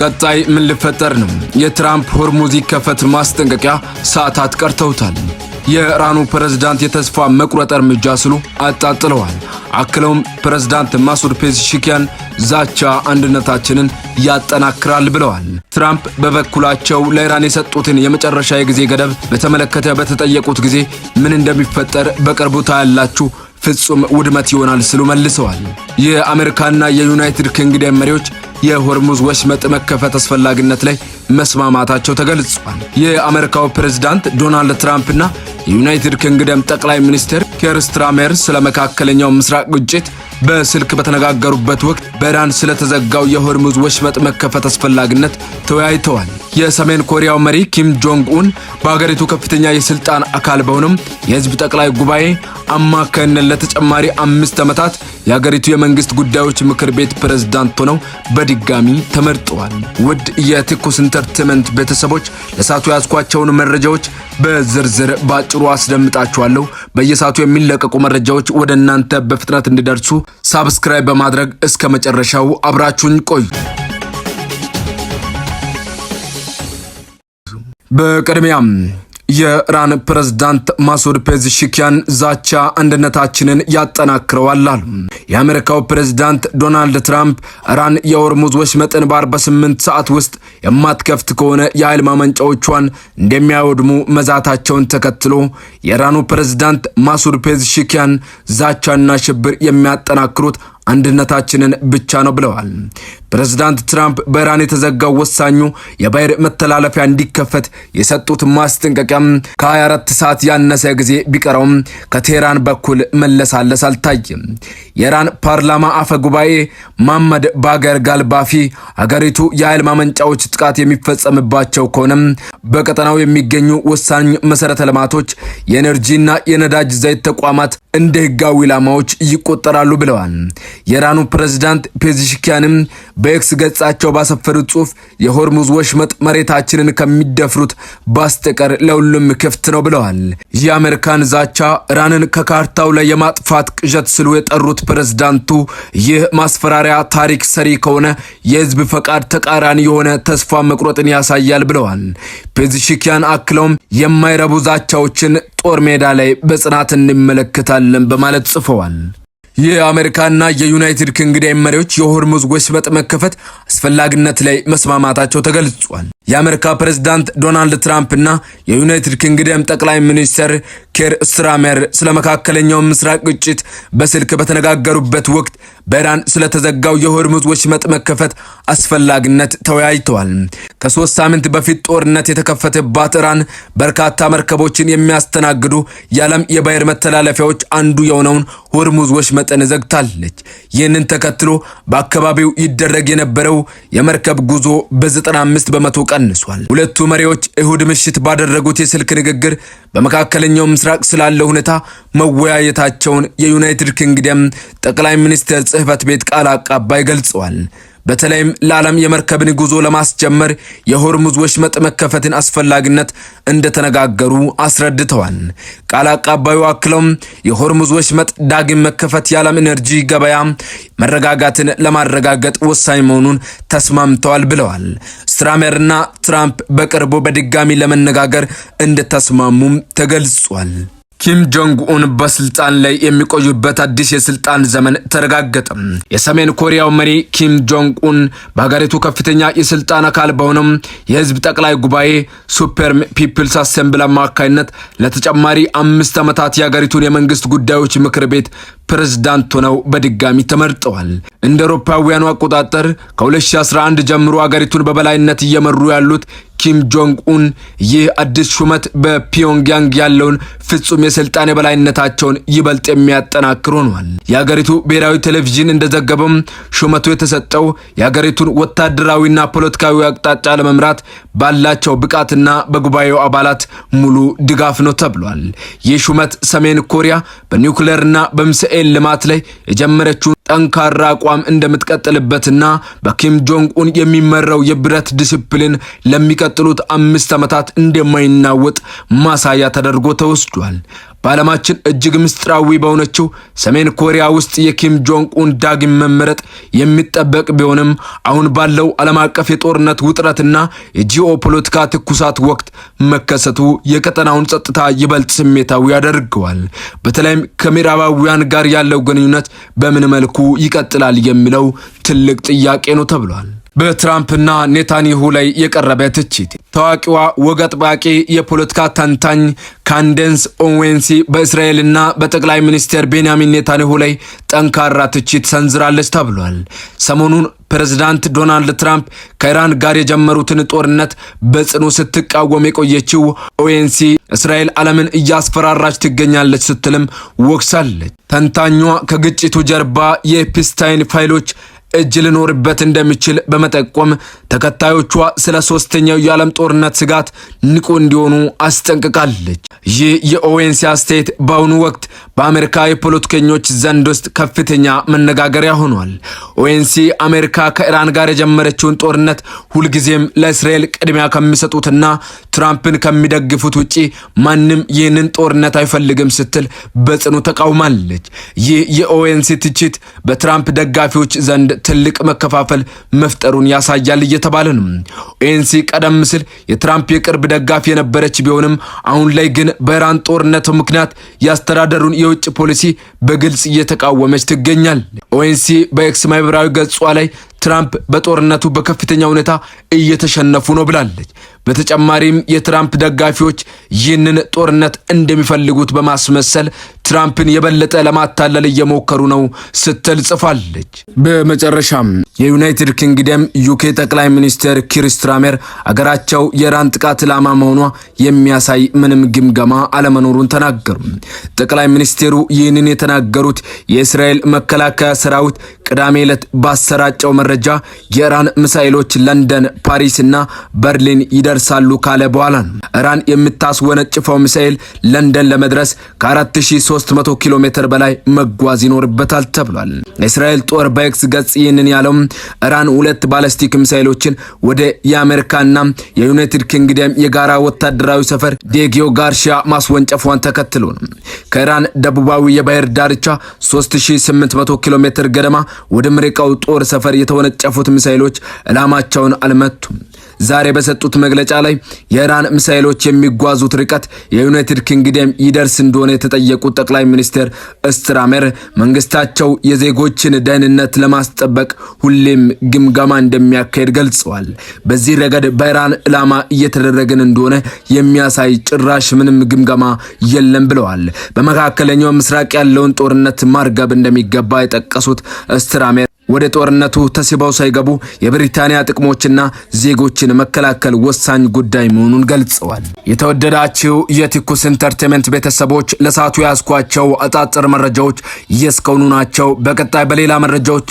ቀጣይ ምን ሊፈጠር ነው? የትራምፕ ሆርሙዝ ይከፈት ማስጠንቀቂያ ሰዓታት ቀርተውታል። የኢራኑ ፕሬዝዳንት የተስፋ መቁረጥ እርምጃ ስሉ አጣጥለዋል። አክለውም ፕሬዝዳንት ማሱድ ፔዜሽኪያን ዛቻ አንድነታችንን ያጠናክራል ብለዋል። ትራምፕ በበኩላቸው ለኢራን የሰጡትን የመጨረሻ የጊዜ ገደብ በተመለከተ በተጠየቁት ጊዜ ምን እንደሚፈጠር በቅርቡ ታያላችሁ፣ ፍጹም ውድመት ይሆናል ሲሉ መልሰዋል። የአሜሪካና የዩናይትድ ኪንግደም መሪዎች የሆርሙዝ ወሽመጥ መከፈት አስፈላጊነት ላይ መስማማታቸው ተገልጿል። የአሜሪካው ፕሬዝዳንት ዶናልድ ትራምፕና የዩናይትድ ኪንግደም ጠቅላይ ሚኒስትር ኬር ስታርመር ስለ መካከለኛው ምስራቅ ግጭት በስልክ በተነጋገሩበት ወቅት በኢራን ስለተዘጋው የሆርሙዝ ወሽመጥ መከፈት አስፈላጊነት ተወያይተዋል። የሰሜን ኮሪያው መሪ ኪም ጆንግ ኡን በአገሪቱ ከፍተኛ የስልጣን አካል በሆነም የህዝብ ጠቅላይ ጉባኤ አማካይነት ለተጨማሪ 5 ዓመታት የአገሪቱ የመንግስት ጉዳዮች ምክር ቤት ፕሬዝዳንት ሆነው በድጋሚ ተመርጠዋል። ውድ የትኩስ ኢንተርቴይንመንት ቤተሰቦች ለሳቱ ያስኳቸውን መረጃዎች በዝርዝር ባጭሩ አስደምጣችኋለሁ። በየሳቱ የሚለቀቁ መረጃዎች ወደ እናንተ በፍጥነት እንዲደርሱ ሰብስክራይብ በማድረግ እስከ መጨረሻው አብራችሁን ቆዩ። በቅድሚያም የኢራን ፕሬዝዳንት ማሱድ ፔዜሽኪያን ዛቻ አንድነታችንን ያጠናክረዋል አሉ። የአሜሪካው ፕሬዝዳንት ዶናልድ ትራምፕ ኢራን የሆርሙዝ ወሽመጥን በ48 ሰዓት ውስጥ የማትከፍት ከሆነ የኃይል ማመንጫዎቿን እንደሚያወድሙ መዛታቸውን ተከትሎ የኢራኑ ፕሬዝዳንት ማሱድ ፔዜሽኪያን ዛቻና ሽብር የሚያጠናክሩት አንድነታችንን ብቻ ነው ብለዋል። ፕሬዝዳንት ትራምፕ በኢራን የተዘጋው ወሳኙ የባህር መተላለፊያ እንዲከፈት የሰጡት ማስጠንቀቂያ ከ24 ሰዓት ያነሰ ጊዜ ቢቀረውም ከቴህራን በኩል መለሳለስ አልታየም። የኢራን ፓርላማ አፈ ጉባኤ መሐመድ ባገር ጋልባፊ ሀገሪቱ የኃይል ማመንጫዎች ጥቃት የሚፈጸምባቸው ከሆነ በቀጠናው የሚገኙ ወሳኝ መሰረተ ልማቶች፣ የኤነርጂና የነዳጅ ዘይት ተቋማት እንደ ህጋዊ ኢላማዎች ይቆጠራሉ ብለዋል። የኢራኑ ፕሬዝዳንት ፔዜሽኪያንም በኤክስ ገጻቸው ባሰፈሩት ጽሑፍ የሆርሙዝ ወሽመጥ መሬታችንን ከሚደፍሩት በስተቀር ለሁሉም ክፍት ነው ብለዋል። የአሜሪካን ዛቻ ኢራንን ከካርታው ላይ የማጥፋት ቅዠት ስሉ የጠሩት ፕሬዝዳንቱ ይህ ማስፈራሪያ ታሪክ ሰሪ ከሆነ የህዝብ ፈቃድ ተቃራኒ የሆነ ተስፋ መቁረጥን ያሳያል ብለዋል። ፔዜሽኪያን አክለውም የማይረቡ ዛቻዎችን ጦር ሜዳ ላይ በጽናት እንመለከታለን በማለት ጽፈዋል። የአሜሪካና የዩናይትድ ኪንግደም መሪዎች የሆርሙዝ ወሽመጥ መከፈት አስፈላጊነት ላይ መስማማታቸው ተገልጿል። የአሜሪካ ፕሬዝዳንት ዶናልድ ትራምፕ እና የዩናይትድ ኪንግደም ጠቅላይ ሚኒስትር ኬር ስታርመር ስለ መካከለኛው ምስራቅ ግጭት በስልክ በተነጋገሩበት ወቅት በኢራን ስለተዘጋው የሆርሙዝ ወሽመጥ መከፈት አስፈላጊነት ተወያይተዋል። ከ3 ሳምንት በፊት ጦርነት የተከፈተባት ኢራን በርካታ መርከቦችን የሚያስተናግዱ የዓለም የባህር መተላለፊያዎች አንዱ የሆነውን ሆርሙዝ ወሽመጥን ዘግታለች። ይህንን ተከትሎ በአካባቢው ይደረግ የነበረው የመርከብ ጉዞ በ95 በመቶ ቀንሷል። ሁለቱ መሪዎች እሁድ ምሽት ባደረጉት የስልክ ንግግር በመካከለኛው ምስራቅ ስላለው ሁኔታ መወያየታቸውን የዩናይትድ ኪንግደም ጠቅላይ ሚኒስትር ጽሕፈት ቤት ቃል አቀባይ ገልጸዋል። በተለይም ለዓለም የመርከብን ጉዞ ለማስጀመር የሆርሙዝ ወሽመጥ መከፈትን አስፈላጊነት እንደተነጋገሩ አስረድተዋል። ቃል አቀባዩ አክለውም የሆርሙዝ ወሽመጥ ዳግም መከፈት የዓለም ኢነርጂ ገበያ መረጋጋትን ለማረጋገጥ ወሳኝ መሆኑን ተስማምተዋል ብለዋል። ስታርመርና ትራምፕ በቅርቡ በድጋሚ ለመነጋገር እንደተስማሙም ተገልጿል። ኪም ጆንግ ኡን በስልጣን ላይ የሚቆዩበት አዲስ የስልጣን ዘመን ተረጋገጠ። የሰሜን ኮሪያው መሪ ኪም ጆንግ ኡን በሀገሪቱ ከፍተኛ የስልጣን አካል በሆነው የህዝብ ጠቅላይ ጉባኤ ሱፕሪም ፒፕልስ አሴምብሊ አማካይነት ለተጨማሪ 5 ዓመታት የሀገሪቱን የመንግስት ጉዳዮች ምክር ቤት ፕሬዝዳንት ሆነው በድጋሚ ተመርጠዋል። እንደ አውሮፓውያኑ አቆጣጠር ከ2011 ጀምሮ ሀገሪቱን በበላይነት እየመሩ ያሉት ኪም ጆንግ ኡን ይህ አዲስ ሹመት በፒዮንግያንግ ያለውን ፍጹም የስልጣን የበላይነታቸውን ይበልጥ የሚያጠናክር ሆኗል። የሀገሪቱ ብሔራዊ ቴሌቪዥን እንደዘገበው ሹመቱ የተሰጠው የሀገሪቱን ወታደራዊና ፖለቲካዊ አቅጣጫ ለመምራት ባላቸው ብቃትና በጉባኤው አባላት ሙሉ ድጋፍ ነው ተብሏል። ይህ ሹመት ሰሜን ኮሪያ በኒውክሌርና በሚሳኤል ልማት ላይ የጀመረችውን ጠንካራ አቋም እንደምትቀጥልበትና በኪም ጆንግ ኡን የሚመራው የብረት ዲሲፕሊን ለሚቀጥሉት 5 ዓመታት እንደማይናወጥ ማሳያ ተደርጎ ተወስዷል። በዓለማችን እጅግ ምስጢራዊ በሆነችው ሰሜን ኮሪያ ውስጥ የኪም ጆንግ ኡን ዳግም መመረጥ የሚጠበቅ ቢሆንም አሁን ባለው ዓለም አቀፍ የጦርነት ውጥረትና የጂኦፖለቲካ ትኩሳት ወቅት መከሰቱ የቀጠናውን ጸጥታ ይበልጥ ስሜታዊ ያደርገዋል። በተለይም ከምዕራባውያን ጋር ያለው ግንኙነት በምን መልኩ ይቀጥላል የሚለው ትልቅ ጥያቄ ነው ተብሏል። በትራምፕና ኔታንያሁ ላይ የቀረበ ትችት። ታዋቂዋ ወግ አጥባቂ የፖለቲካ ተንታኝ ካንደንስ ኦዌንሲ በእስራኤልና በጠቅላይ ሚኒስትር ቤንያሚን ኔታንያሁ ላይ ጠንካራ ትችት ሰንዝራለች ተብሏል። ሰሞኑን ፕሬዝዳንት ዶናልድ ትራምፕ ከኢራን ጋር የጀመሩትን ጦርነት በጽኑ ስትቃወም የቆየችው ኦዌንሲ እስራኤል ዓለምን እያስፈራራች ትገኛለች ስትልም ወቅሳለች። ተንታኟ ከግጭቱ ጀርባ የኤፕስታይን ፋይሎች እጅ ሊኖርበት እንደሚችል በመጠቆም ተከታዮቿ ስለ ሶስተኛው የዓለም ጦርነት ስጋት ንቁ እንዲሆኑ አስጠንቅቃለች። ይህ የኦዌንሲ አስተያየት በአሁኑ ወቅት በአሜሪካ የፖለቲከኞች ዘንድ ውስጥ ከፍተኛ መነጋገሪያ ሆኗል። ኦዌንሲ አሜሪካ ከኢራን ጋር የጀመረችውን ጦርነት ሁልጊዜም ለእስራኤል ቅድሚያ ከሚሰጡትና ትራምፕን ከሚደግፉት ውጪ ማንም ይህንን ጦርነት አይፈልግም ስትል በጽኑ ተቃውማለች። ይህ የኦዌንሲ ትችት በትራምፕ ደጋፊዎች ዘንድ ትልቅ መከፋፈል መፍጠሩን ያሳያል እየተባለ ነው። ኦዌንሲ ቀደም ሲል የትራምፕ የቅርብ ደጋፊ የነበረች ቢሆንም አሁን ላይ ግን በኢራን ጦርነት ምክንያት ያስተዳደሩን የውጭ ፖሊሲ በግልጽ እየተቃወመች ትገኛለች። ኦዌንሲ በኤክስ ማህበራዊ ገጿ ላይ ትራምፕ በጦርነቱ በከፍተኛ ሁኔታ እየተሸነፉ ነው ብላለች። በተጨማሪም የትራምፕ ደጋፊዎች ይህንን ጦርነት እንደሚፈልጉት በማስመሰል ትራምፕን የበለጠ ለማታለል እየሞከሩ ነው ስትል ጽፋለች። በመጨረሻም የዩናይትድ ኪንግደም ዩኬ ጠቅላይ ሚኒስትር ኪር ስታርመር አገራቸው የኢራን ጥቃት ኢላማ መሆኗ የሚያሳይ ምንም ግምገማ አለመኖሩን ተናገሩ። ጠቅላይ ሚኒስትሩ ይህንን የተናገሩት የእስራኤል መከላከያ ሰራዊት ቅዳሜ ዕለት ባሰራጨው መረጃ የኢራን ሚሳኤሎች ለንደን፣ ፓሪስና በርሊን ይደርሳሉ ካለ በኋላ ነው። ኢራን የምታስወነጭፈው ሚሳኤል ለንደን ለመድረስ ከ4300 ኪሎ ሜትር በላይ መጓዝ ይኖርበታል ተብሏል። የእስራኤል ጦር በኤክስ ገጽ ይህንን ያለው ኢራን 2 ባላስቲክ ሚሳኤሎችን ወደ የአሜሪካና የዩናይትድ ኪንግደም የጋራ ወታደራዊ ሰፈር ዴጊዮ ጋርሺያ ማስወንጨፏን ተከትሎ ነው። ከኢራን ደቡባዊ የባህር ዳርቻ 3800 ኪሎ ሜትር ገደማ ወደ አሜሪካው ጦር ሰፈር የተወነጨፉት ሚሳኤሎች ኢላማቸውን አልመቱም። ዛሬ በሰጡት መግለጫ ላይ የኢራን ሚሳኤሎች የሚጓዙት ርቀት የዩናይትድ ኪንግደም ይደርስ እንደሆነ የተጠየቁት ጠቅላይ ሚኒስትር ስታርመር መንግስታቸው የዜጎችን ደህንነት ለማስጠበቅ ሁሌም ግምገማ እንደሚያካሄድ ገልጸዋል። በዚህ ረገድ በኢራን ኢላማ እየተደረገን እንደሆነ የሚያሳይ ጭራሽ ምንም ግምገማ የለም ብለዋል። በመካከለኛው ምስራቅ ያለውን ጦርነት ማርገብ እንደሚገባ የጠቀሱት ስታርመር ወደ ጦርነቱ ተስበው ሳይገቡ የብሪታንያ ጥቅሞችና ዜጎችን መከላከል ወሳኝ ጉዳይ መሆኑን ገልጸዋል። የተወደዳችሁ የትኩስ ኢንተርቴይንመንት ቤተሰቦች ለሰዓቱ ያስኳቸው አጫጭር መረጃዎች እስካሁኑ ናቸው። በቀጣይ በሌላ መረጃዎች